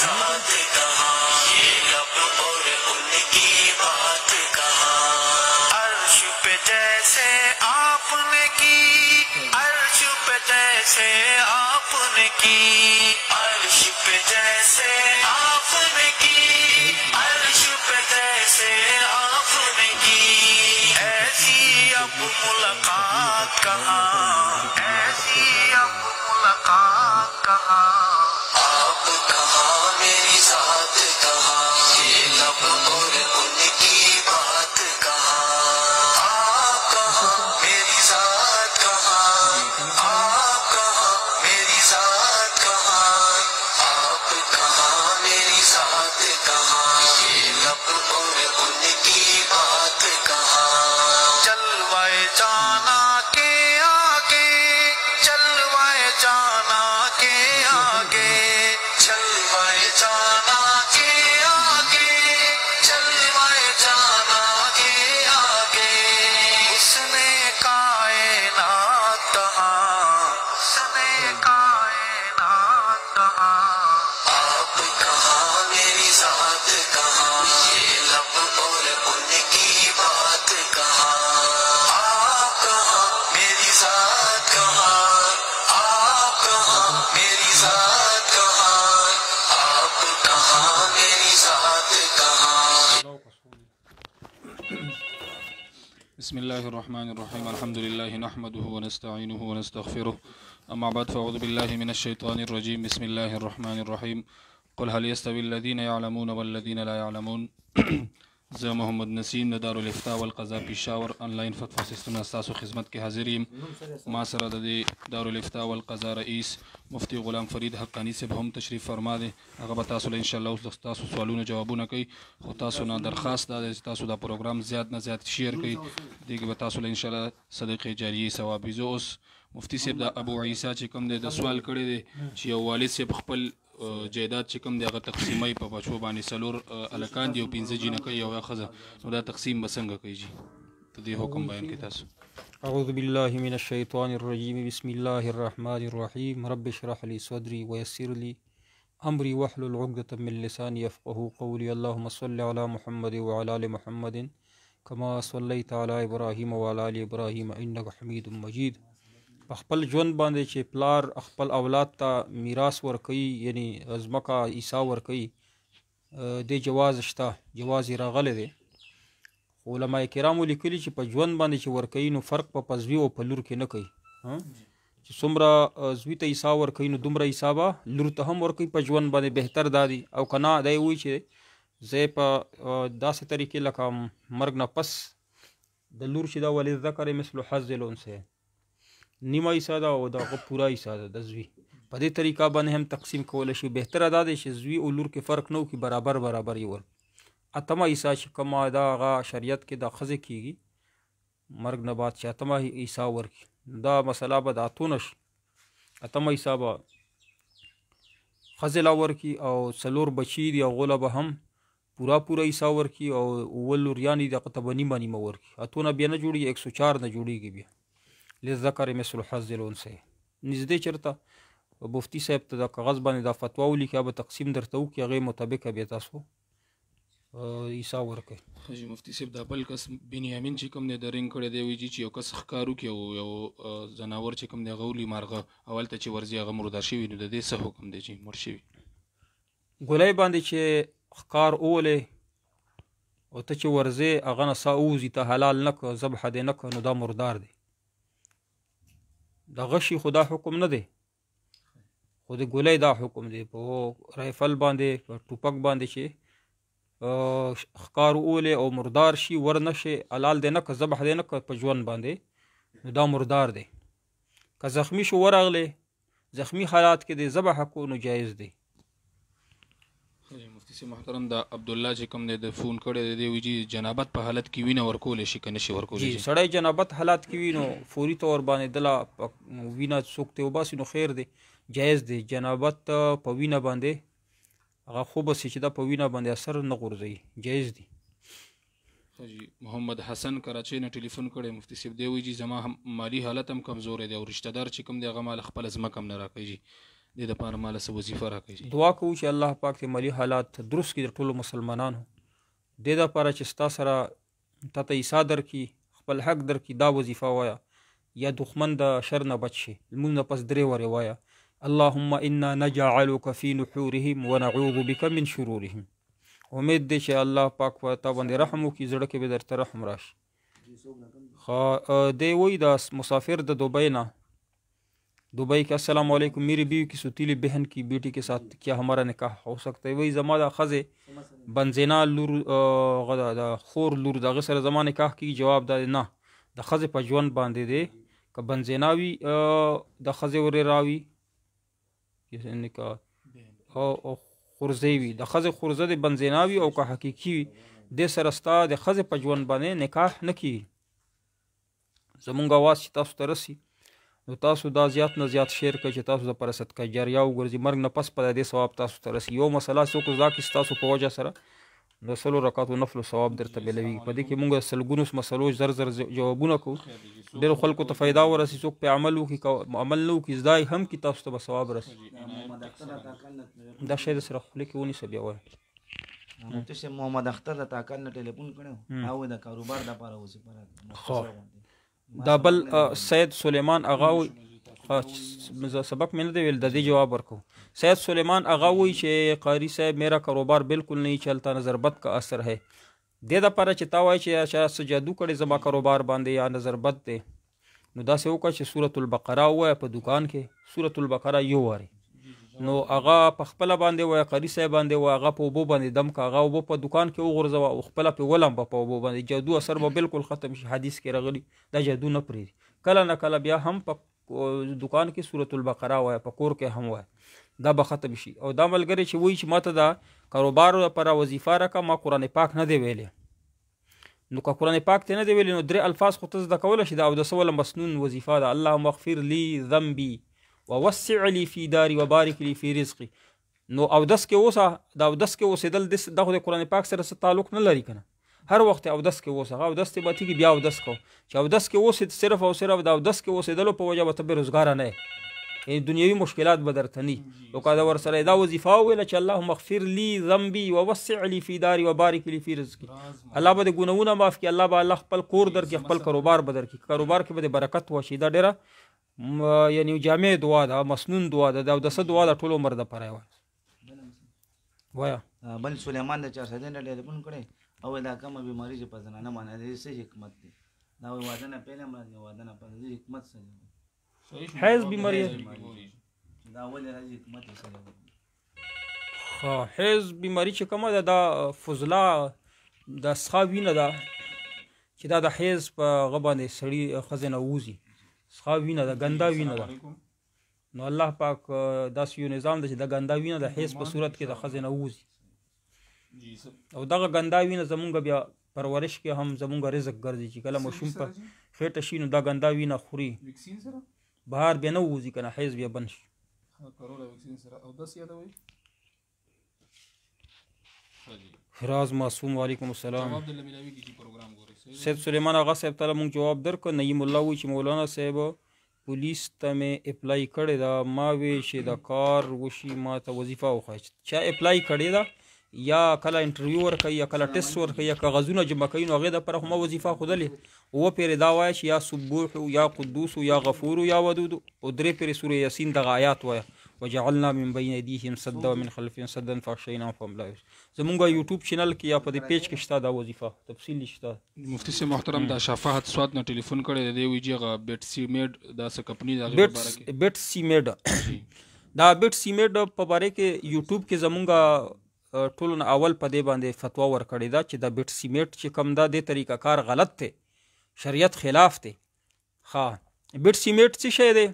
साथ कहाँ, ये लब और उनकी बात कहाँ। अर्श पे जैसे आपने की, अर्श पे जैसे आपने की, अर्श पे जैसे आपने की, अर्श पे जैसे आपने की। ऐसी अब मुलाकात कहाँ, ऐसी अब मुलाकात कहाँ। आप कहाँ मेरी साथ कहाँ, ये लब और उनकी बात कहाँ। आप कहाँ मेरी साथ कहाँ, आप कहाँ मेरी साथ कहाँ। आप कहाँ मेरी साथ कहाँ, ये लब और उनकी बात कहाँ। जलवाए जाना के आगे, जलवाए जाना के आगे, जलवाए जाना के आगे, जलवाए जाना के आगे। उसने कायनात कहाँ, उसने कायनात कहाँ। आप कहाँ मेरी साथ कहाँ, ये लब और उनकी बात कहाँ। आप कहाँ मेरी साथ कहाँ, आप कहाँ मेरी साथ कहाँ। आप कहाँ मेरी साथ कहाँ। बिस्मिल्लाहिर्रहमानिर्रहीम अल्हम्दुलिल्लाहि नहमदुहु व नस्तईनुहु व नस्तगफिरुह अम्मा बाद फ़अऊज़ु बिल्लाहि मिनश्शैतानिर्रजीम बिस्मिल्लाहिर्रहमानिर्रहीम क़ुल हल यस्तविल्लज़ीना यअलमून वल्लज़ीना ला यअलमून। ज़ मोहम्मद नसीम दारुल इफ्ता वल क़ज़ा पेशावर ऑनलाइन फ़तवा सिस्टम अस्तासु खिदमत के हाज़िरीन। मासरा द दारुल इफ्ता वल क़ज़ा रईस मुफ्ती ग़ुलाम फ़रीद हक़ानी से हम तशरीफ़ फरमा दें। अगर बतासुल इंशाअल्लाह तासु सवालों जवाबों कई खो तासु ना दरख्वास्त दा तासु दा प्रोग्राम ज़्यादा न ज़्यादा शेयर कई देगी बतासुल इंशाअल्लाह सदक़े जारिया सवाब जो उस मुफ्ती साहब दा अबू ईसा चिकम दे सवाल करे दे ची वालिद से खपल जायदाद चिकम दे अगर तकसीमई पे बचो बानी सलोर अलकान दियो पिंजे जी न कई या खज़ा नुदा तकसीम बसंग कई जी तो दे हुक्म बयान के तासु। अऊज़ु बिल्लाहि मिनश्शैतानिर्रजीम बिस्मिल्लाहिर्रहमानिर्रहीम रब्बि इश्रह ली सदरी व यस्सिर ली अमरी वहलुल उक़दतम मिन लिसानी यफ़क़हू क़ौली। अल्लाहुम्मा सल्लि अला मुहम्मद व अला आलि मुहम्मदिन कमा सल्लैता अला इब्राहीम व अला आलि इब्राहीम इन्नका हमीदुम मजीद। खपल ژوند باندې چې پلار خپل اولاد ته میراث ورکوي یعنی ځمکه عیسا ورکوي د جواز شته، جواز یې راغلی دی. علما کرامو لیکلي چې په ژوند باندې چې ورکوي نو فرق په زوی او په لور کې نه کوي. چې څومره زوی ته عیسا ورکوي نو دومره عیسا به لور ته هم ورکوي. په ژوند باندې بهتر دا دی او که نه دی وایي چې زه په داسې طریقې لکه مرګ نه پس د لور چې دا وللذکر مثل حظ الانثیین نیمه حصہ ده او دغه پوره حصہ ده د زوی په دې طریقه باندې هم تقسیم کولی شي. بهتره دا دی چې زوی او لور کې فرق نه وکړي، برابر برابر یې ورکړي. اتمه حصہ چې کومه ده هغه شریعت کې د ښځې کېږي مرګ نه بعد چې اتمه حصہ ورکړي. دا مسله به د اتو نه شي، اتمه حصہ به ښځې له ورکړي او څلور بچي دي هغو له به هم پوره حصہ ورکړي او اووه لوریانې دي هغه ته به نیمه نیمه ورکړي. اتو نه بیا نه جوړېږي، 104 نه جوړېږي. بیا للذکر مثل حظ الانثیین. نږدې چېرته مفتي صاحب ته د کاغذ باندې دا فتوا ولیکي، هغه به تقسیم درته وکړي، هغې مطابق بیا تاسو عیسا ورکوي. حاجي مفتي صاحب دا بل کس بنیامین چې کوم دی د رنګ کړی دی وایي چې یو کس ښکار وکړي او یو ځناور چې کوم دی هغه ولي مارغه اول ته چې ورځي هغه مردار شوي نو د دې څه حکم دی چې مړ شوي؟ ګولۍ باندې چې ښکار اولی او ته چې ورځې هغه نه ساه ووځي ته حلال نه که ذبح دې نه که نو دا مردار دی. د غشي خو دا حکم نه دی، خو د ګولۍ دا حکم دی. په رایفل باندې په ټوپک باندې چې ښکار اولی او مردار شي ور نه شي حلال دی نه که ذبح دی نه که په ژوند باندې نو دا مردار دی. که زخمی شو ورغلی زخمی حالات کې د ذبح کو نو جایز دی. مفتي صاحب محترم دا عبدالله چې کوم دی د فون کړی دی وایي چې جنابت په حالت کې وینه ورکولی شي که نشي ورکولی شي؟ سړی جنابت حالات کې وي نو فوري طور باندې دله وینه څوک ته وباسي نو خیر دی، جایز دی. جنابت په وینه باندې هغه خوب سي چې دا په وینه باندې اثر نه غورځوي، جایز دی. حاجي محمد حسن کراچۍ نه ټلیفون کړی مفتي صاحب دی وایي چې زما هم مالي حالت هم کمزوری دی او رشته دار چې کوم دی هغه مال خپله ځمکه هم نه راکوي. دې دپاره ماله څه وظیفه راکړئ. دعا کوو چې الله پاک دې مالي حالات درست کړي د ټولو مسلمانانو. دې دپاره چې ستا سره تا ته عیسی درکړي، خپل حق درکړي، دا وظیفه وایه یا دښمن د شر نه بچ شي. لمونځ نه پس 3 ورې وایه اللهم انا نجعلک فی نحورهم ونعوذ بک من شرورهم. امید دی چې الله پاک په تا باندې رحم وکړي، زړه کې به درته رحم راشي. دی وایي د مسافر د दुबई ना दुबई के अस्सलाम वालेकुम, मेरी बीवी की सुतीली बहन की बेटी के साथ क्या हमारा निकाह हो सकता है? वही जमा दा खज़े बनजेना लूर दा खोर लूर दा सर जमा निकाह की जवाब दा ना द खज़े पर जवन बांधे दे का बनजेनावी द खज़े वरे रावी निकाह او خورزوی د خزه خورزه د بنزیناوی او که حقیقي د سرستا د خزه په ژوند باندې نکاح نکي. زمونږ आवाज چې تاسو ته رسي نو تاسو دا زیات نه زیات شیر کړئ چې تاسو د پر صدقه جاریه وګرځي، مرګ نه پس په دې ثواب تاسو ته رسي. یو مسله څوک ځکه تاسو په وجه سره د 100 رکعاتو نفل ثواب درته ملوي. په دې کې موږ سلګونو مسلو زر زر جوابونه کوو، ډېر خلکو ته فایده ورسي. څوک په عمل وکړي عمل نه وکړي زدای هم کې تاسو ته به ثواب رسي. دا شی د سره خپل کې ونی سبیا وای چې محمد اختر د تاکل نه ټلیفون کړو او د کاروبار د لپاره وسی پر دا بل سید سلیمان اغا وی سبق میں نے دے ویل ددی جواب ورکو. سید سلیمان اغا وی چې قاری صاحب میرا کاروبار بالکل نہیں چلتا، نظر بد کا اثر ہے. دې د پاره چې تا وای چې سجادو کړي زما کاروبار باندې یا نظر بد دی نو دا سه وکړه چې سورۃ البقره وای په دکان کې سورۃ البقره یو واره نو هغه په خپل باندې وای قاری صاحب باندې وای هغه په وبو باندې دم کا هغه وبو په دکان کې وغورځوا او خپل په ولم په وبو باندې جادو اثر به بالکل ختم شي. حدیث کې راغلی دا جادو نه پری کله نه کله بیا هم په دکان کې سورۃ البقره وای په کور کې هم وای دا به ختم شي. او دا ملګری چې وای چې ماته دا کاروبار لپاره وظیفه راکا ما قران پاک نه دی ویلې نو که قران پاک ته نه دی ویلې نو 3 الفاظ خو ته د کول شي دا او د سوال مسنون وظیفه ده اللهم اغفر لي ذنبي ووسع لي في داري وبارك لي في رزقي. نو او دس کې اوسه دا او دس کې اوسېدل د قران پاک سره څه تعلق نه لري کنه. هر وخت او دس کې اوسه او دس ته به تیږي بیا او دس کو چې او دس کې اوسې صرف او صرف دا او دس کې اوسېدل په وجه به ته روزګار نه دنیوي مشکلات به درته ني او که ور سره دا وظیفه ویل چې اللهم اغفر لي ذنبي ووسع لي في داري وبارك لي في رزقي. الله به ګناونه معاف کړي، الله به الله خپل کور درکې خپل کاروبار به درکې، کاروبار کې به برکت وشي. دا ډیره یعنی جامع دعا ده، مسنون دعا ده، دا د څه دعا ده ټول عمر د پره وایا. بل سليمان د 400 نه ټلیفون کړي او دا کومه بیماری چې پزنه نه مانه دې څه حکمت دی دا واده نه پهله مراد واده نه پزنه حکمت څه حیض بیماری دا ولې راځي حکمت څه ها حیض بیماری چې کومه ده دا فضله د سخاوینه ده چې دا د حیض په غبانې سړی خزنه ووزي سخاوینه ده ګندا وینه ده نو الله پاک داس یو نظام ده چې د ګندا وینه د حیض په صورت کې د خزنه ووزي او دغه ګندا وینه زمونږ بیا پرورش کې هم زمونږ رزق ګرځي چې کله مشوم په خېټه شي نو دا ګندا وینه خوري بهر بیا نه ووزي کنه حیض بیا بند شي. فراز معصوم وعلیکم السلام. سید سلیمان آغا صاحب تعالی مونږ جواب درکړ. نعیم الله وی چې مولانا صاحب پولیس ته مې اپلای کړی دا ما وی چې د کار وشي ما ته وظیفه وخوای چا اپلای کړی دا یا کله انټرویو ورکوي یا کله ټیسټ ورکوي یا کاغذونه جمع کوي نو هغې دپاره خو ما وظیفه ښودلې اووه پیرې دا وایه چې یا سبوح یا قدوس یا غفور یا ودود او درې پیرې سوره یاسین دغه آیات وایه وجعلنا من بین ایدیهم سدا ومن خلفهم سدا فاغشیناهم فهم لا یبصرون. زمونږ یوټیوب چینل کې یا په دې پیج کې شته دا وظیفه تفصیلي شته. مفتی صاحب محترم دا شفاعت سواد نه ټلیفون کړی دی وی چې هغه بیټ سی میډ دا څه کمپنی دا بیټ سی میډ دا بیټ سی میډ په باره کې یوټیوب کې زمونږ ټولو نه اول په دې باندې فتوا ورکړې ده چې دا بیټ سی میډ چې کوم دا دې طریقه کار غلط دی شریعت خلاف دی. ها بیټ سی میډ څه شی دی؟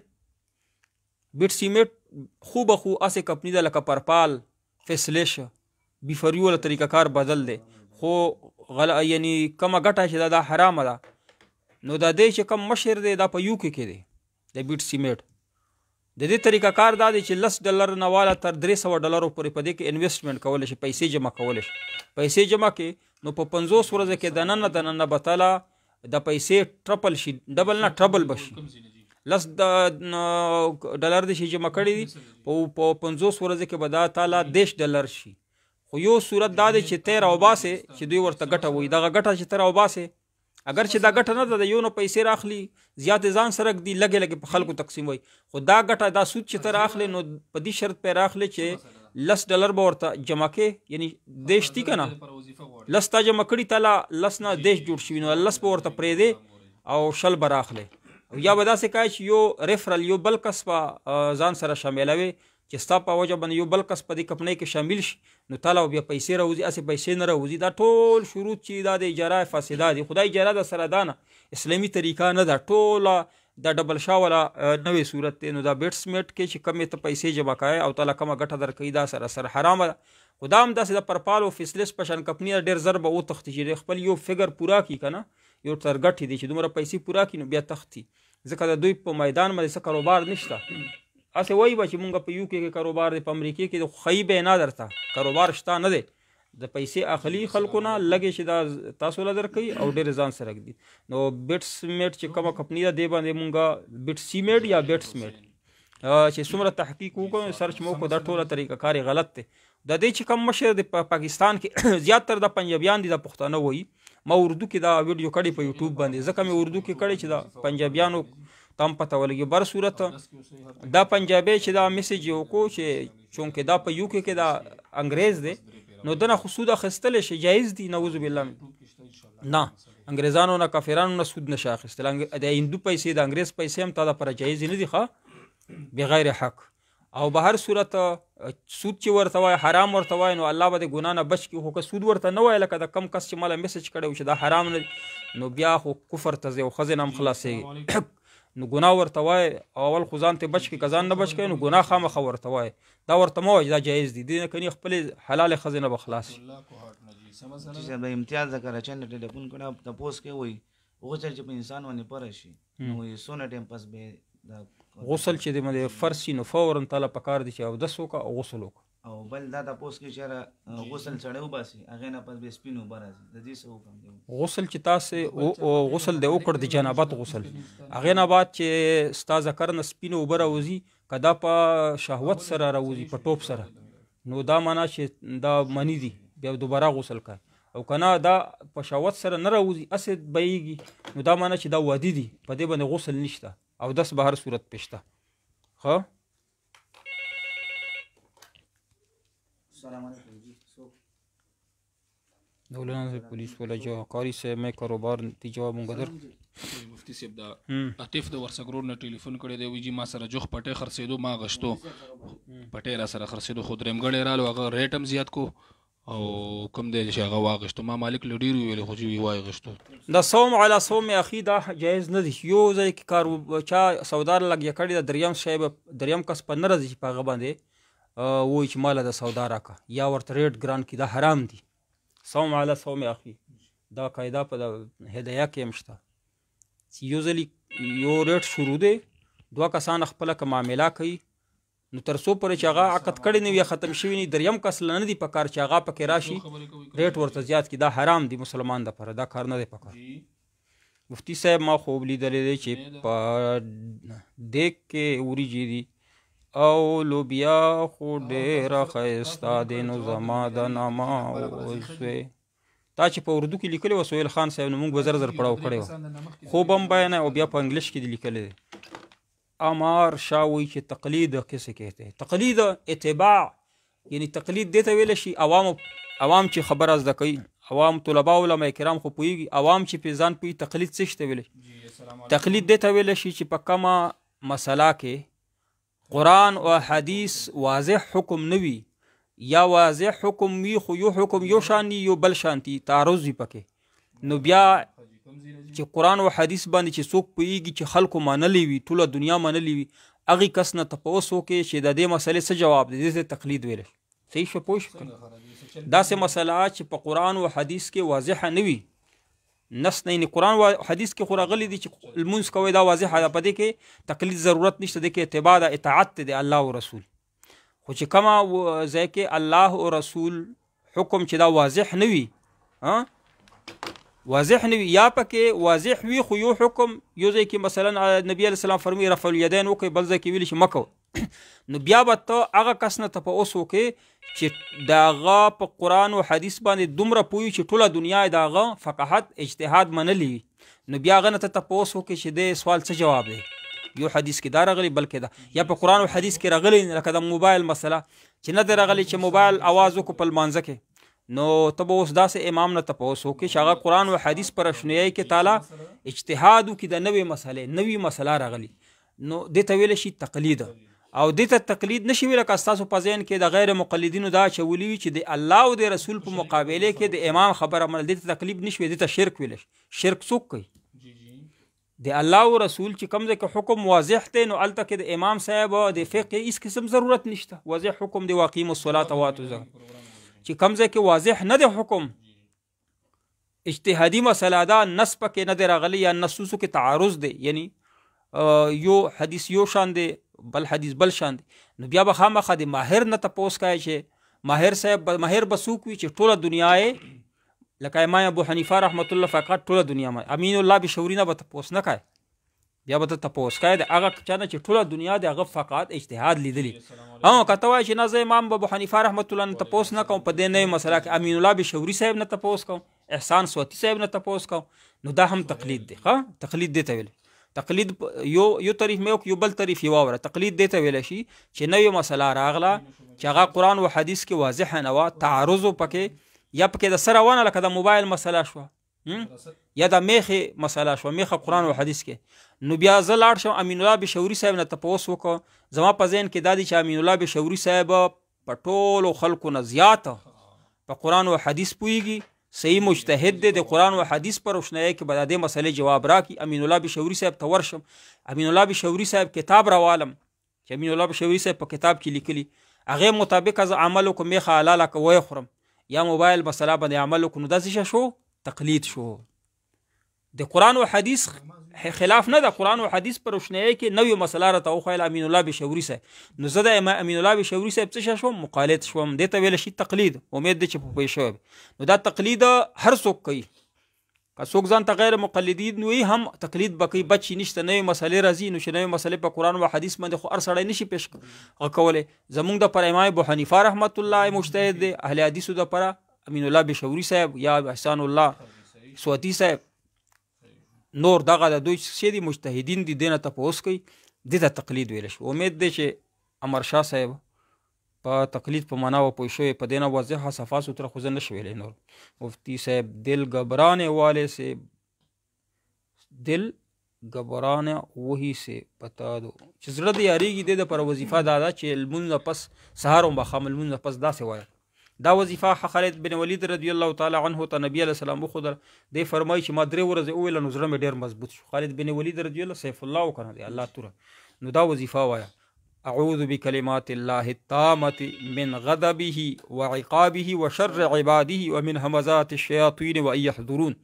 بیټ سی میډ خوب خو اسه کمپنی ده لکه پرپال فیسلیش بیفری ولا طریقه کار بدل دی خو یعنی کومه ګټه چې دا حرامه ده نو دا دې چې کم مشر دی دا په یو کې دی د بیټ سی میډ د دې طریقه کار دا دی چې $10 نه والا تر $300 پورې په دې کې انویسټمنټ کولی شي پیسې جمع کولی شي پیسې جمع کې نو په 50 ورځو کې دننه بتاله د پیسې ټرپل شي ډبل نه ټربل بشي 10 ډالر دې شي جمع کړي دي په 50 ورځې کې به دا تعالی 10 ډالر شي. خو یو صورت دا دی چې ته راوباسې چې دوی ورته ګټه وایي. دغه ګټه چې ته راوباسې اگر چې دا ګټه نه ده د یو نه پیسې راخلي زیاتې ځان سره ږدي لږې لږې په خلکو تقسیم وایي. خو دا ګټه دا سود چې ته راخلې نو په دې شرط پې راخلې چې 10 ډالر به ورته جمع کې یعنی 10 دي که نه 10 تا جمع کړي تعالی 10 نه 10 جوړ شوي نو 10 به ورته پرېږدې او 10 به راخلې. یا به داسې کوي چې یو ریفرل یو بل کس به ځان سره شاملوي چې ستا په وجه باندې یو بل کس په دې کمپنۍ کې شامل شي نو تعالی بیا پیسې راوځي هسې پیسې نه راوځي. دا ټول شروط چې دا د اجاره فاسده دي. خدای اجاره د سره دا نه اسلامي طریقه نه ده ټوله دا ډبل شا والا نوې صورت دی. نو دا بیټس میټ کې چې کمې ته پیسې جمع کوي او تعالی کومه ګټه درکوي دا سره حرامه ده. خو دا هم داسې د پرپال او فیسلیس په شان کمپنۍ ډېر زر به وتښتي چې خپل یو فګر پوره کړي که نه یو ترګټ دی چې دومره پیسې پوره کړي نو بیا تښتي. ځکه د دوی په میدان باندې څه کاروبار نشته. هسې وایي به چې مونږ په یو کې کاروبار دی په امریکې کې د ښیي به نه درته کاروبار شته نه دی د پیسې اخلي خلکو نه لږې چې دا تاسو له درکوي او ډېرې ځان سره ږدي. نو بیټس میټ چې کومه کمپنۍ ده دې باندې مونږ بیټ سی میټ یا بیټس میټ چې څومره تحقیق وکړو سرچ مو وکړو دا ټوله طریقه کار غلط دی. د دې چې کوم مشر د پاکستان کې زیاتره د پنجابیان دي د پښتانه وایي. ما اردو کې دا ویډیو کړی په یوټیوب باندې ځکه مې اردو کې کړی چې د پنجابیانو تم پته ولګي. بر صورت دا پنجابی چې دا میسیج یې وکړو چې چونکې دا په یو کې دا انګریز دی نو دنه خو سود اخیستلی شي جایز دي نعوذ بالله نه انګریزانو نه کافرانو نه سود نشه اخیستل. د هندو پیسې د انګریز پیسې هم تا دپاره جایز نه دي ښه بغیر حق. او به هر صورت سود چې ورته وایي حرام ورته وایي نو الله به د ګناه نه بچ کړي. خو که سود ورته نه وایي لکه د کم کس چې ماله میسیج کړی و چې دا حرام نه دي نو بیا خو کفر ته ځي او ښځې نه هم خلاصېږي. نو ګناه ورته وایي اول خو ځان ته بچ کړي که ځان نه بچ کړي نو ګناه خامخا ورته وایي دا ورته مه وایي دا جایز دي دې نه کني خپلې حلالې ښځې نه به خلاص شي. چې د امتیاز د کراچۍ نه ټلیفون کړی تپوس کوي وایي غسل چې په انسان باندې پره شي نو وایي څونه ټایم پس به غسل چې د فرض شي نو فورا تعالی پکار دي چې اودس وکړه او غسل وکړه. او بل دا تپوس کوي چې غسل سړی وباسي هغې نه پس بیا سپین اوبه راځي د دې څه حکم دی؟ غسل چې تاسې غسل دی وکړ د جنابت غسل هغې نه بعد چې ستا ذکر نه سپین اوبه راوځي که دا په شهوت سره راوځي په ټوپ سره نو دا معنا چې دا منی دي بیا دوباره غسل کوي. او که نه دا په شهوت سره نه راوځي هسې بهیږي نو دا معنا چې دا وادي دي په دې باندې غسل نشته او دس به هر صورت پېشته. ښه مولانا پولیس والا جو قاری سے میں کاروبار تی جواب مونږ در مفتی صاحب دا عاطف د ورسګرور نه ټلیفون کړی دی ویجی ما سره جوخ پټې خرڅېدو ما غشتو پټې را سره خرڅېدو خو درېمګړی رالو هغه ریټ هم زیات کو او کوم دی چې هغه واغشتو ما مالک له ډېر ویلې خو چې واغشتو. دا صوم علی صوم اخي دا جایز نه دی. یو ځای کې کار چا سودار لګیا کړي د دریم شی به دریم کس په نه راځي چې په هغه باندې وایي چې ماله د سودا راکړه یا ورته ریټ ګران کړي دا حرام دي. صوم علی صوم اخي دا قاعده په هدایه کې هم شته چې یو ځلې یو ریټ شروع دی دوه کسان خپله که معامله کوي نو تر څو پورې چې هغه عقد کړی نه وي ختم شوي نه دریم کس له نه دي په کار چې هغه پکې راشي ریټ ورته زیات کړي دا حرام دی مسلمان دپاره دا کار نه دی په کار. مفتی صاحب ما خوب لیدلی دی چې په دیګ کې وریجې دي او لوبیا خو ډېره ښایسته دی نو زما د نامه اوسوې تا چې په اردو کې لیکلی و سهیل خان صاحب نو موږ به زر زر پړاو کړی و خوب هم بیانه او بیا په انګلیش کې دی لیکلی دی. امار شاوی چې تقلید کیسے کہتے ہیں تقلید اتباع یعنی تقلید دیته ویل شي عوام چې خبر از د کوي عوام طلباء علماء کرام خو پوهیږي عوام چې په ځان پوهي تقلید څه شته ویل تقلید دیته ویل شي چې په کومه مسله کې قرآن او حدیث واضح حکم نه وي یا واضح حکم وي خو یو حکم یو شان یو بل شانتي تعارض وي پکې نو بیا چې قرآن او حدیث باندې چې څوک پوهیږي چې خلکو منلی وي ټوله دنیا منلی وي هغې کس نه تپوس وکړي چې د دې مسلې څه جواب دی دې ته تقلید ویلی صحیح شو پوه شو داسې مسله چې په قرآن او حدیث کې واضحه نه وي نس نه یعنې قرآن او حدیث کې خو راغلی دي چې لمونځ کوئ دا واضحه ده په دې کې تقلید ضرورت نشته دې کې اتباع ده اطاعت دی الله او رسول خو چې کومه ځای کې الله او رسول حکم چې دا واضح نه وي واضح نه وي، یا پکې واضح وي خو یو حکم یو ځای کې مثلا نبی علیه السلام فرمایي رفع الیدین وکړئ، بل ځای کې ویلي چې مه کوه، نو بیا به ته هغه کس نه تپوس وکړې چې د هغه په قرآن او حدیث باندې دومره پوهي چې ټوله دنیا یې د هغه فقاهت اجتهاد منلی وي، نو بیا هغه نه ته تپوس وکړې چې د سوال څه جواب دی، یو حدیث کې دا راغلی بلکې دا یا په قرآن او حدیث کې راغلی، لکه د موبایل مسله چې نه دی راغلی چې موبایل اواز وکړو په لمانځه کې، نو ته به اوس داسې امام نه تپوس وکړې چې هغه قرآن او حدیث په روشنیۍ کې تعالی اجتهاد وکړي د نوې مسلې، نوې مسله راغلي، نو دې ته ویلی شي تقلید، او دې ته تقلید نشي ویلی که ستاسو په ذهن کې د غیر مقلدینو دا اچولي وي چې د الله او د رسول په مقابله کې د امام خبره منل، دې ته تقلید نشي ویلی، دې ته شرک ویلی شي. شرک څوک کوي؟ د الله او رسول چې کوم ځای کې حکم واضح دی نو هلته کې د امام صاحب د فقه هیڅ قسم ضرورت نشته، واضح حکم دی واقیم الصلاة واتو الزکاة، چې کوم ځای کې واضح نه دی حکم اجتهادي مسله ده، نص پکې نه دی راغلی یا نصوصو کې تعارض دی، یعنی یو حدیث یو شان دی بل حدیث بل شان دی، نو بیا به خامخا د ماهر نه تپوس کوي چې ماهر صاحب ماهر به څوک وي چې ټوله دنیا یې لکه امام ابو حنیفه رحمت الله فقط ټوله دنیا ما امین الله بشوري نه به تپوس نه کوي، بیا به ته تپوس کوي د هغه چا نه چې ټوله دنیا د هغه فقط اجتهاد لیدلی، که ته وایي چې نه زه امام ابو حنیفه رحمت الله نه تپوس نه کوم په دې نوې مسله کې امین الله بشوري صاحب نه تپوس کوم، احسان سوتی صاحب نه تپوس کوم، نو دا هم تقلید دی. تقلید دی ته ویل تقلید یو طریف مې یو بل طریف یې واوره، تقلید دی ته ویلی شي چې نوې مسله راغله چې هغه قرآن و حدیث کې واضحه نه وه، تعارض پکې یا پکې د سره ونه لکه د موبایل مسله شوه یا د میخې مسله شوه، میخه قرآن و حدیث کې، نو بیا زه لاړ شم امین الله بشوري صاحب نه تپوس وکړه، زما په ذهن کې دا دی چې امین الله بشوري صاحب په ټولو خلکو نه زیاته په قرآن و حدیث پوهېږي، صحیح مجتهد دی، د قرآن و حدیث په روشنیۍ کې به د دې مسلې جواب راکړي، امین الله بشوري صاحب ته ورشم، امین الله بشوري صاحب کتاب راوالم چې امین الله بشوري صاحب په کتاب کې لیکلي، هغې مطابق از عمل وکړم، میخه حلاله که ویې خورم یا موبایل مسله باندې عمل وکړو، نو دا څه شو؟ تقلید شو. د قرآن و حدیث خلاف نه ده، قرآن و حدیث په روشنیۍ کې نوې مسله راته وښیل امین الله بشوري صاحب، نو زه د امین الله بشوري صاحب څه شوم؟ مقالد شوم، دې ته ویلی شي تقلید. امید دی چې په پوه شوی، نو دا تقلید هر څوک کوي، که څوک ځان ته غیر مقلدین وي هم تقلید به کوي، بچ نشته نوې مسلې راځي نو چې نوې مسلې په قرآن و حدیث باندې خو هر سړی نشي پیش کولی. زمونږ دپاره امام ابو حنیفه رحمت الله مجتهد دی، اهل حدیثو دپاره امین الله بشوري صاحب یا احسان الله سوتی صاحب، نور دغه د دوی څه دي مجتهدین دي، دې نه تپوس کوي، دې ته تقلید ویلی شي. امید دی چې امر شاه صاحب په تقلید په معنا و پوه شوی، په دې نه واضحه صفا سوتره خو زه نه شو ویلی. نور مفتی صاحب دل گھبرانے والے سے دل گھبرانے وہی سے بتا دو، چې زړه دې یاریږي دې دپاره وظیفه دا ده چې لمونځ نه پس سهار او ماښام لمونځ نه پس داسې وایه، دا وظیفه خالد بن ولید رضی الله تعالی عنه ته نبی علیه السلام وښودل، دی فرمایي چې ما 3 ورځې وویله نو زړه مې ډېر مضبوط شو. خالد بن ولید رضی الله سیف الله وکنه دی الله توره، نو دا وظیفه وایه اعوذ بکلمات الله التامة من غضبه وعقابه وشر عباده ومن همزات الشیاطین وان یحضرون.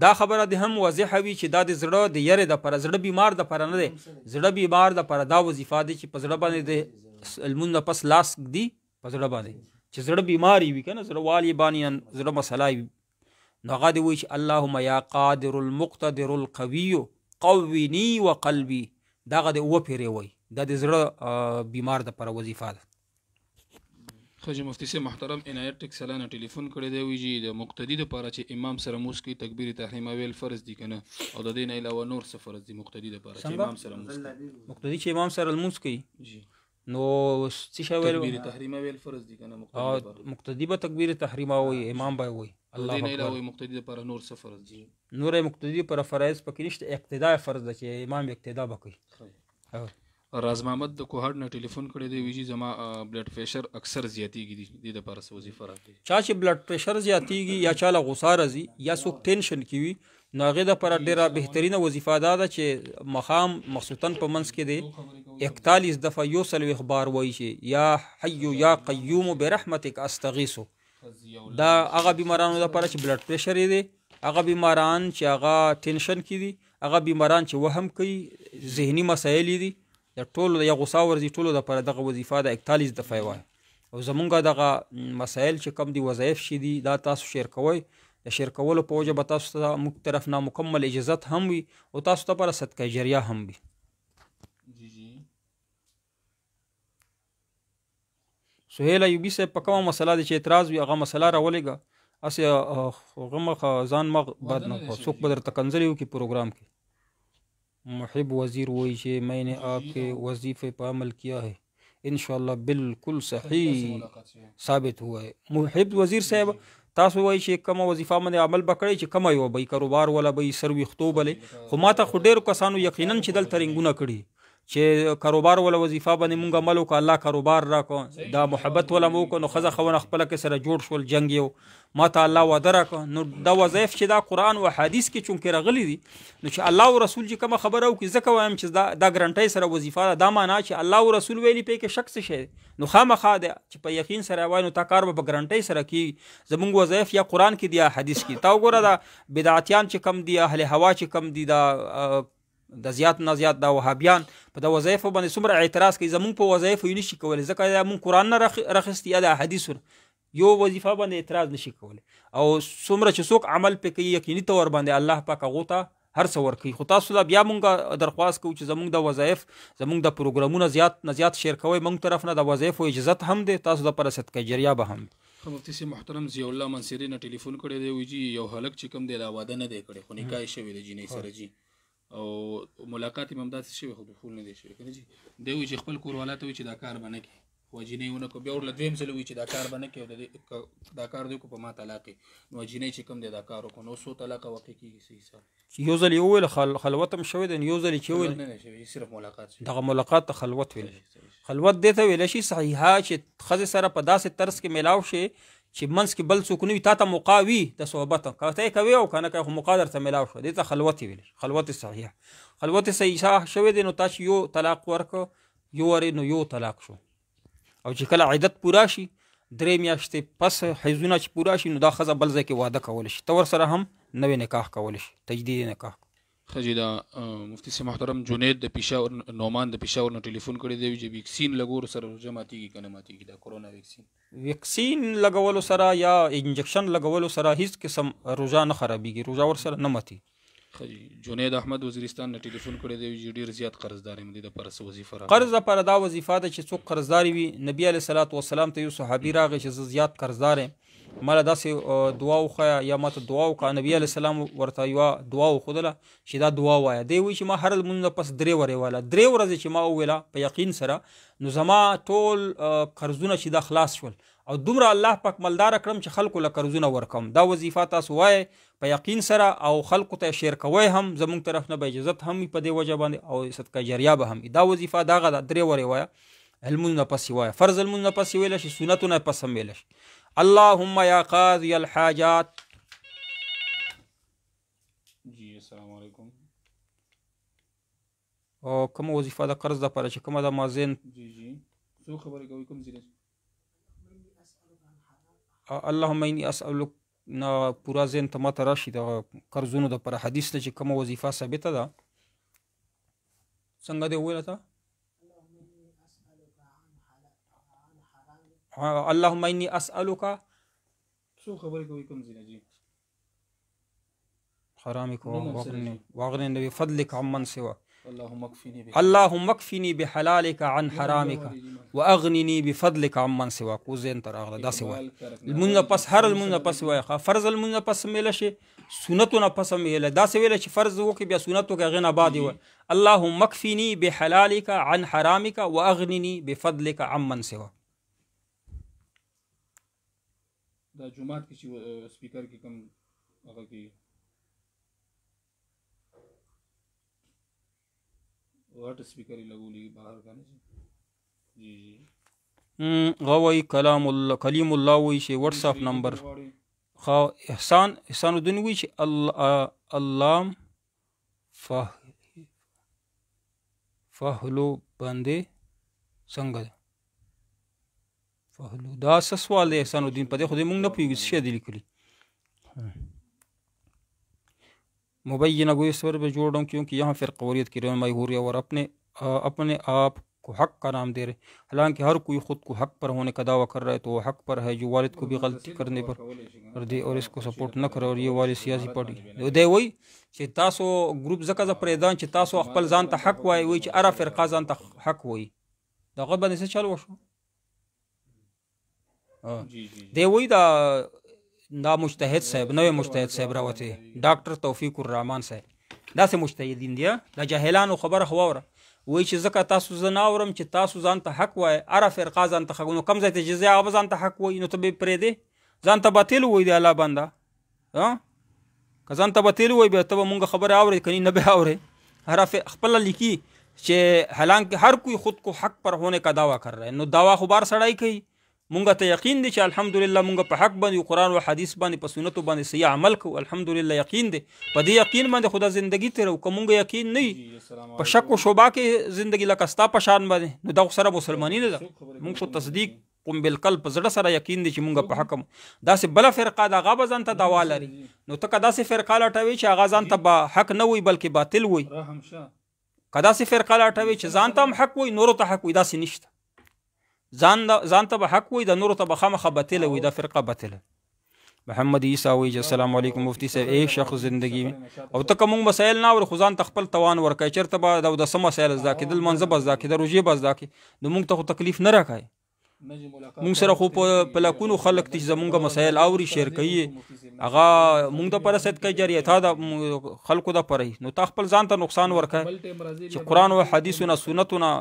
دا خبره د هم واضحه وي چې دا د زړه د یرې دپاره، زړه بیمار دپاره نه دی، زړه بیمار دپاره دا وظیفه دی چې په زړه باندې د لمونځ نه پس لاس ږدي په زړه باندې، چې زړه بیماری وي که نه زړه والی باندې زړه مسله وي، نو هغه دې وایي چې اللهم یا قادر المقتدر القوي قویني وقلبي، دا هغه دې وپیرې وایي، دا د زړه بیمار دپاره وظیفه ده. خو مفتی صاحب محترم عنایت ټیک سلانه ټلیفون کړی دی، وایي چې د مقتدي دپاره چې امام سره مونځ کوي تکبیر تحریمه ویل فرض دي که نه، او د دې نه علاوه نور څه فرض دي مقتدي دپاره چې امام سره مونځ کوي؟ مقتدي چې امام سره لمونځ کوي نو څه شی ویل؟ تکبیر تحریمه ویل فرض دي که نه؟ مقتدي به تکبیر تحریمه وایي، امام به وایي الله اکبر. علاوه مقتدی لپاره نور څه فرض دي؟ نور مقتدی پر فرایض پکې نشته، اقتدا فرض ده چې امام اقتدا وکړي. راز محمد د کوهاټ نه ټلیفون کړی دی، ویجی زما بلډ پریشر اکثر زیاتیږي، دې لپاره څه وظیفه راکړي؟ چا چې بلډ پریشر زیاتیږي یا چا له غوسه راځي یا څوک ټینشن کې وي، نو هغې دپاره ډېره بهترینه وظیفه دا ده چې مخام مخصوصا په منځ کې دی 41 دفعه 140 بار وایي چې یا حی یا قیوم برحمتک استغیثو. دا هغه بیمارانو دپاره چې بلډ پریشر یې دی، هغه بیماران چې هغه ټینشن کې دي، هغه بیماران چې وهم کوي، ذهني مسایل دي، د ټولو یا غوسه ورځي ټولو دپاره دغه وظیفه د 41 دفعه وایي. او زمونږ دغه مسایل چې کم دي وظایف شي دي دا تاسو شیر کوئ، د شیر کولو په وجه به تاسو ته موږ طرف نه مکمل اجازت هم وي او تاسو ته پر صدقه جریه هم وي. سهیل ایوبي صاحب په کومه مسله دی چې اعتراض وي هغه مسله راولېږه. اسې هغه مخ ځان مغ بد نه کړه څوک به درته کنځلې وکړي پروګرام کې. محب وزیر وایي چې میں نے آپ کے وظیفے پہ عمل کیا ہے انشاءاللہ بالکل صحیح ثابت ہوا ہے. محب وزیر صاحب تاسو وایي چې کومه وظیفه باندې عمل به کړی چې کومه یوه به کاروبار ولا به سر ویښتو بلې خو ما ته خو ډېرو کسانو یقینا چې دلته رنګونه کړي چې کاروبار ولا وظیفه باندې مونږ عمل وکړو الله کاروبار راکړو دا محبت ولا مو وکړو نو ښځه ښوونه خپله کې سره جوړ شول جنګ یو ما ته الله وعده راکړه نو دا وظایف چې دا قرآن و حدیث کې چونکې راغلي دي نو چې الله او رسول چې کومه خبره وکړي ځکه وایم چې دا ګرنټۍ سره وظیفه ده دا معنا چې الله او رسول ویلي پې کې شک څه شی نو خامخا دی چې په یقین سره وایي نو تا کار به په ګرنټۍ سره کېږي زمونږ وظایف یا قرآن کې دي یا حدیث کې تا وګوره دا بدعتیان چې کم دي اهل هوا چې کم دي دا د زیات نه زیات دا وهابیان په د وظایفو باندې څومره اعتراض کوي زمونږ په وظایفو یې نشي کولی ځکه یا مونږ قرآن نه راخیستي یا د حدیثو یو وظیفه باندې اعتراض نشي کولی او څومره چې څوک عمل پې کوي یقیني طور باندې الله پاک هغو ته هر څه ورکوي خو تاسو ته بیا مونږ درخواست کوو چې زمونږ د وظایف زمونږ د پروګرامونه زیات نه زیات شیر کوئ مونږ طرف نه د وظایفو اجازت هم دی تاسو دپاره صدقه جریه به هم مفتي صاحب محترم ضیاء الله منصري نه ټلیفون کړی دی وایي جي یو هلک چې کوم دی دا واده نه دی کړی خو نکاح یې شوی دی جینۍ سره جي او ملاقات یې هم داسې شوی خو دخول نه دی شوی که نه جي دی وایي چې خپل کوروالا ته وایي چې دا کار به نه کړي خو جینۍ ونه کړو بیا ورله دویم ځل وایي چې دا کار به نه کړي او دا کار دی وکړو په ما طلاق یې نو جینۍ چې کوم دی دا کار وکړو نو څو طلاقه واقع کېږي صحیح حساب چې یو ځل یې وویل خلوت هم شوی دی یو ځل یې چې وویل نه شوی صرف ملاقات شوی دغه ملاقات ته خلوت ویل خلوت دې ته ویلی شي صحیحه چې ښځې سره په داسې طرز کې میلاو شي چې منځ کې بل څوک نه وي تا ته موقع وي د صحبت که ته یې کوې او که نه کوې خو موقع درته میلاو شوه دې ته خلوت یې ویلی خلوت صحیحه خلوت صحیحه شوی دی نو تا چې یو طلاق ورکړه یو ورې نو یو طلاق شو او چې کله عدت پوره شي 3 میاشتې پس حیضونه چې پوره شي نو دا ښځه بل ځای کې واده کولی شي ته ورسره هم نوی نکاح کولی شي تجدید نکاح خجی دا مفتی سے محترم جنید د پېښور نعمان د پېښور نه ټلیفون کړی دی چې ویکسین لګور سره روژه ماتېږي که نه ماتېږي دا کورونا ویکسین لګولو سره یا انجکشن لګولو سره هیڅ قسم روژه نه خرابېږي روژه ورسره نه ماتېږي خجی جنید احمد وزیرستان نه ټلیفون کړی دی چې ډېر زیات قرضدار یم دې دپاره څه وظیفه راغلی قرض دپاره دا وظیفه ده چې څوک قرضدار وي نبي علیه صلات وسلام ته یو صحابي راغی چې زه زیات قرضدار یم ماله داسې دعا وښیه یا ماته دعا وکړه نبي علیه السلام ورته یوه دعا وښودله چې دا دعا وایه دی وایي چې ما هر لمونځ نه پس 3 ورځې واله 3 ورځې چې ما وویله په یقین سره نو زما ټول قرضونه چې دا خلاص شول او دومره الله پاک مالداره کړم چې خلکو له قرضونه ورکوم دا وظیفه تاسو وایئ په یقین سره او خلکو ته شیر کوئ هم زموږ طرف نه به اجازت هم وي په دې وجه باندې او صدقه جریه به هم وي دا وظیفه دغه ده 3 ورځې وایه لمونځ نه پس یې وایه فرض لمونځ نه پس یې ویلی شي سنتو نه پس هم ویلی شي اللهم یا قاضی الحاجات جی السلام علیکم او کومه وظیفه د قرض دپاره چې کومه د مازین جی جی څو خبرې کوئ کوم ځای اللهم انی اسألک نه پورا ذهن ته ماته راشي د قرضونو دپاره حدیث ته چې کومه وظیفه ثابته ده څنګه دې وویله ته اللهم انی اسألک څو خبرې کوئ کوم ځای جی حرامك واغنني بفضلك عمن سواك اللهم اكفني بحلالك عن حرامك واغنني بفضلك عمن سواك وزين تراغله دا سوا المن پس هر المن پس وای فرض المن پس مل شي سنتونه پس مل دا سویل چې فرض وکي بیا سنتو کې غنا بعد وای اللهم اكفني بحلالك عن حرامك واغنني بفضلك عمن سواك دا جمعات کې چې سپیکر کې کوم هغه کې واټ سپیکر لګولې بهر کنه جی غوي کلیم الله وی شي واتس اپ نمبر خو احسان الدین وی شي اللام فهلو باندې څنګه فهلو دا سوال دی احسان الدین په دې خو دې موږ نه پوهیږو څه دی لیکلي مبینہ گوئی سور پہ جوڑوں کیونکہ یہاں فرقوریت کی رہنمائی ہو رہی ہے اور اپنے آپ को हक का नाम दे रहे। हालांकि हर कोई ख़ुद को हक पर होने का दावा कर रहा है तो वो हक पर है, जो वालिद को भी गलती करने पर कर दे और इसको सपोर्ट न करे। और ये वाली सियासी पार्टी दे वही कि तासो ग्रुप ज़का प्रेदान कि तासो अखपल जान ता हक वाई वही अरा फ़िरक़ा जान ता हक वही दगा बने से चलो शो दे वही दा मुज्तहिद साहब नवे मुज्तहिद साहब रावते डॉक्टर तौफीकुर रहमान साहब दा से मुज्तहिदीन दिया दा जहलान खबर खबर वही कि ज़का तासु जनावरम कि तासु जान ता हक वाई अरा फ़िरक़ा जान ता हक नो कम जाते जज़िया अब जान ता हक वही नो तबे प्रे दे जान ता बातिल वही दे अल्लाह बंदा कजान ता बातिल वही बे तब मुंगा खबर आवरे कहीं न बे आवरे हरा खपल लिखी कि हालांकि हर कोई ख़ुद को हक पर होने का दावा कर रहा है। नो दावा खुबार सड़ाई कही मुंगा तो यकीन दे अल्हम्दुलिल्लाह मुंगा पे हक बंदी कुरान व हदीस बंदी पर सुन्नत बंदी सही अमल को अल्हम्दुलिल्लाह यकीन दे पदे यकीन बंदे खुदा जिंदगी तेरे को मुंगा यकीन नहीं पर शक व शोबा के जिंदगी लकस्ता पशान बंदे नो दा सरा मुसलमानी ने मुंग को तस्दीक कुम बिलकल्ब जड़ा सरा यकीन दे मुंगा पे हकम दा से बला फ़िरक़ा दा गाबा जानता दावा लरी नो तो कदा से फ़िरक़ा लटावे च आगा जानता बा हक न हुई बल्कि बातिल हुई कदा से फ़िरक़ा लटावे च जानता हम हक हुई नूर ता हक हुई दा से निश्ता जानता बा हक हुई दा नूर ता बखाम बातिल हुई दा फ़िरक़ा बातिल। मोहम्मद ईसा हुई अस्सलाम वालेकुम मुफ्ती साहब एक शख्स ज़िंदगी में और तक मुंग मसाइल ना और खुजान तखपल तवान वर का चरतबा दा दसम मसाइल ज़ा के दिल मंज़ब ज़ा के रुजे बस ज़ा के नो मुंग तो तकलीफ न रखा है मुंग सर खो पलाकुन खलक ती जमुंगा मसाइल आवरी शेयर कहिए आगा मुंग तो पर सद का जरिया था दा खलको दा पर नो तखपल जान ता नुकसान वर का है कुरान व हदीस ना सुन्नत ना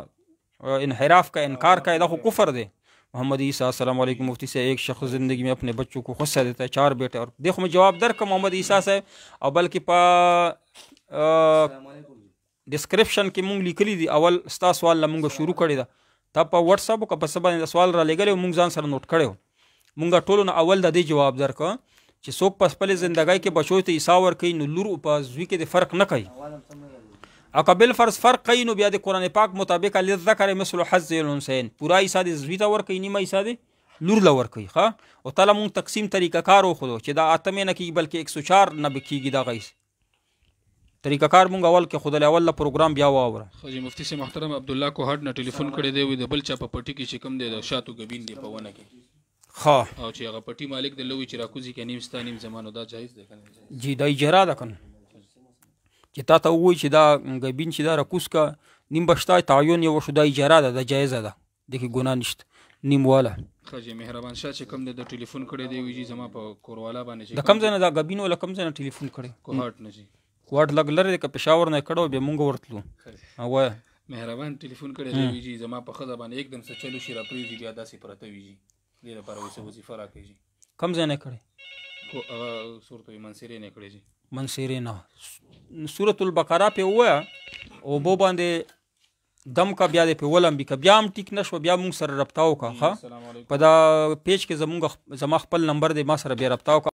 इनहिराफ का इनकार का दा कुफर दे। मोहम्मद ईसा अस्सलाम वालेकुम मुफ्ती से एक शख्स ज़िंदगी में अपने बच्चों को खुस्सा देता है 4 बेटे और देखो मैं जवाब दर का मोहम्मद ईसा से और बल्कि डिस्क्रिप्शन की मुंग लिखली दी अवल स्ता सवाल मुंग शुरू करे दा तब व्हाट्सअप का बस सवाल रा ले गए मुंग जान सर नोट करे हो मुंगा टोलो ना अवल दा दे जवाब दर का कि सोक पस पले जिंदगी के बचो तो ईसावर कई नुलुर उपज वी के फ़र्क न कई अकबिल फ़र्ज फ़र्क कई नो बियाद कुरान पाक मुताबिक लिज़्ज़कर मिस्लु हज़्ज़िल उनसैन पूरा ईसा दे ज़वीता वर कई नीमा ईसा दे लूर लवर कई खा और ताला मुंग तकसीम तरीका कार हो खुदो चिदा आतमे न की बल्कि 104 न बिकी दा गईस तरीका कार मुंग अवल के खुदा अवल प्रोग्राम बिया वावरा जी मुफ्ती से मोहतरम अब्दुल्ला को हट न टेलीफोन करे दे वी बल चा पट्टी की चिकम दे शातु गबीन दे पवन के खा और ची अगर पट्टी मालिक दे लोई चिराकुजी के नीम स्ता नीम जमानो दा जायज देखने जी दा इजरा दा कन कि ता वही कि दा गबीन कि दा रकुस का नीम बश्ता तायुन ये वो शुदा इजरा दा जायज दा देखी गुनाह निश्त नीम वाला खजे मेहरबान शाह चिकम दे टेलीफोन करे दे वी जी जमा प कोरवाला बाने दा कम जना दा गबीन वाला कम जना टेलीफोन करे को हट न जी वाट लग लरे का पेशावर ने कड़ो बे मुंग वर्तलू हां वा मेहरबान टेलीफोन करे दे वी जी जमा प खदा बाने एकदम से चलो शिरा प्री जी बियादा सी परत वी जी ले पर वैसे वजीफा राखे जी कम जना करे को सूरत मंसिरे ने करे जी मंसिरे ना सूरतुल बकरा पे हुआ ओ बो बांदे दम का ब्यादे पे वलम भी का ब्याम टिक नशो ब्या मुंग सर रब्ताओ का हा पदा पेज के जमुंगा जमा खपल नंबर दे मा सर बे रब्ताओ का